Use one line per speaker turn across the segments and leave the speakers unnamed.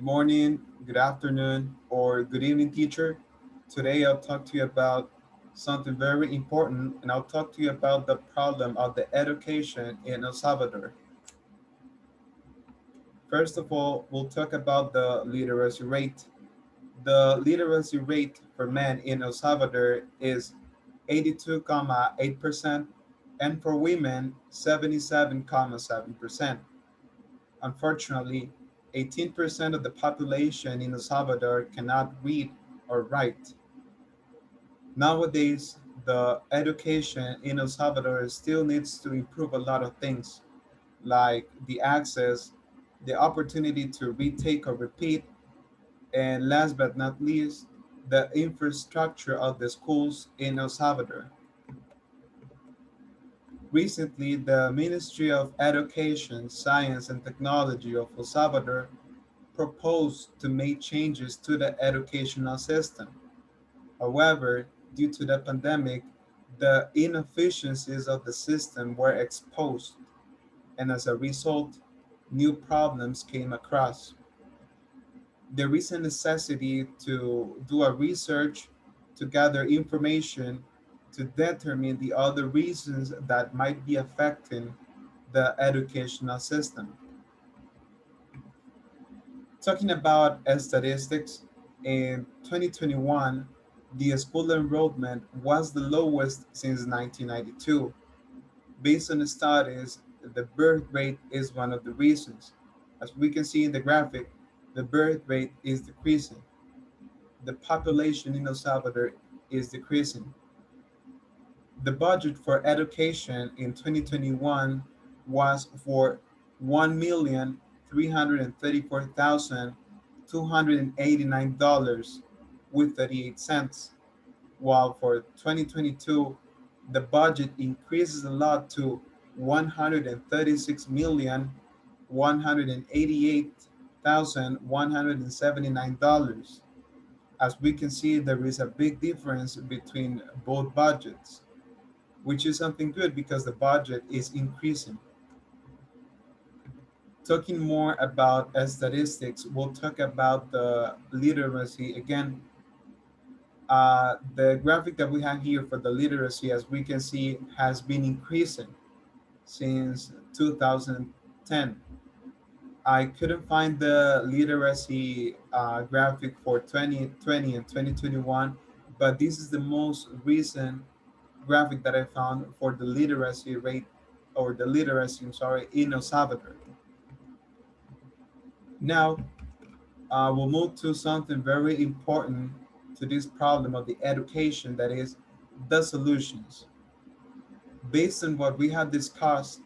Good morning, good afternoon, or good evening, teacher. Today I'll talk to you about something very important, and I'll talk to you about the problem of the education in El Salvador. First of all, we'll talk about the literacy rate. The literacy rate for men in El Salvador is 82.8%, and for women, 77.7%. Unfortunately, 18% of the population in El Salvador cannot read or write. Nowadays, the education in El Salvador still needs to improve a lot of things, like the access, the opportunity to retake or repeat, and last but not least, the infrastructure of the schools in El Salvador. Recently, the Ministry of Education, Science, and Technology of El Salvador proposed to make changes to the educational system. However, due to the pandemic, the inefficiencies of the system were exposed, and as a result, new problems came across. There is a necessity to do a research to gather information to determine the other reasons that might be affecting the educational system. Talking about statistics, in 2021, the school enrollment was the lowest since 1992. Based on the studies, the birth rate is one of the reasons. As we can see in the graphic, the birth rate is decreasing. The population in El Salvador is decreasing. The budget for education in 2021 was for 1,334,289 with 38 cents, while for 2022 the budget increases a lot to 136,188,179. As we can see, there is a big difference between both budgets, which is something good because the budget is increasing. Talking more about statistics, we'll talk about the literacy again. The graphic that we have here for the literacy, as we can see, has been increasing since 2010. I couldn't find the literacy graphic for 2020 and 2021, but this is the most recent graphic that I found for the literacy rate, or the literacy, I'm sorry, in El Salvador. Now, we'll move to something very important to this problem of the education, that is the solutions. Based on what we have discussed,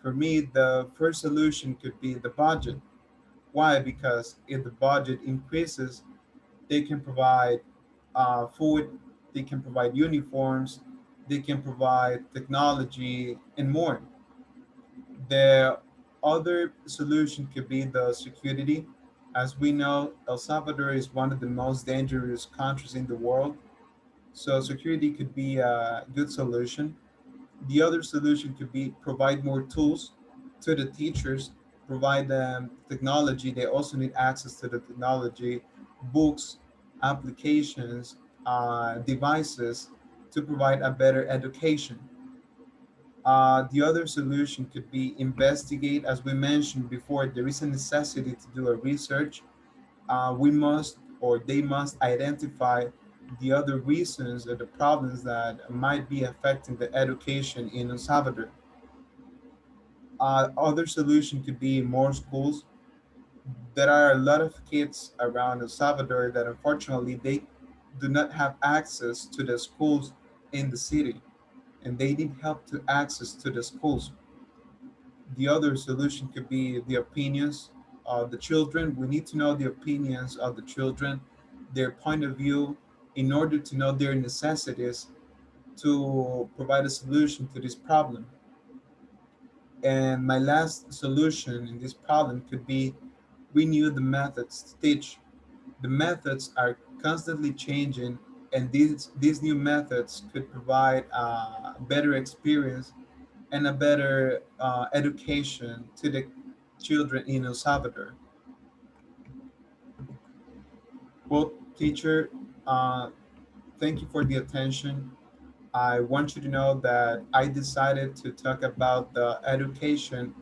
for me, the first solution could be the budget. Why? Because if the budget increases, they can provide food, they can provide uniforms, they can provide technology, and more. The other solution could be the security. As we know, El Salvador is one of the most dangerous countries in the world, so security could be a good solution. The other solution could be provide more tools to the teachers, provide them technology. They also need access to the technology, books, applications, devices to provide a better education. The other solution could be investigate. As we mentioned before, there is a necessity to do a research. We must, or they must, identify the other reasons or the problems that might be affecting the education in El Salvador. Other solution could be more schools. There are a lot of kids around El Salvador that unfortunately they do not have access to the schools in the city, and they need help to access to the schools. The other solution could be the opinions of the children. We need to know the opinions of the children, their point of view, in order to know their necessities to provide a solution to this problem. And my last solution in this problem could be renew the methods to teach. The methods are constantly changing, and these new methods could provide a better experience and a better education to the children in El Salvador. Well, teacher, uh, thank you for the attention. I want you to know that I decided to talk about the education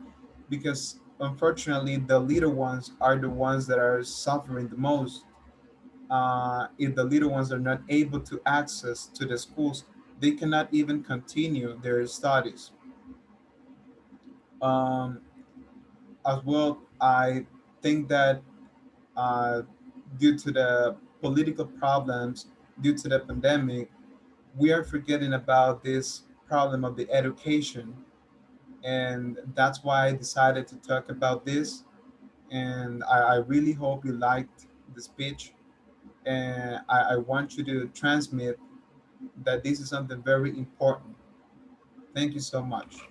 because unfortunately the little ones are the ones that are suffering the most. If the little ones are not able to access to the schools, they cannot even continue their studies. Um, as well, I think that uh, due to the political problems, due to the pandemic, we are forgetting about this problem of the education. And that's why I decided to talk about this. And I really hope you liked the speech. And I want you to transmit that this is something very important. Thank you so much.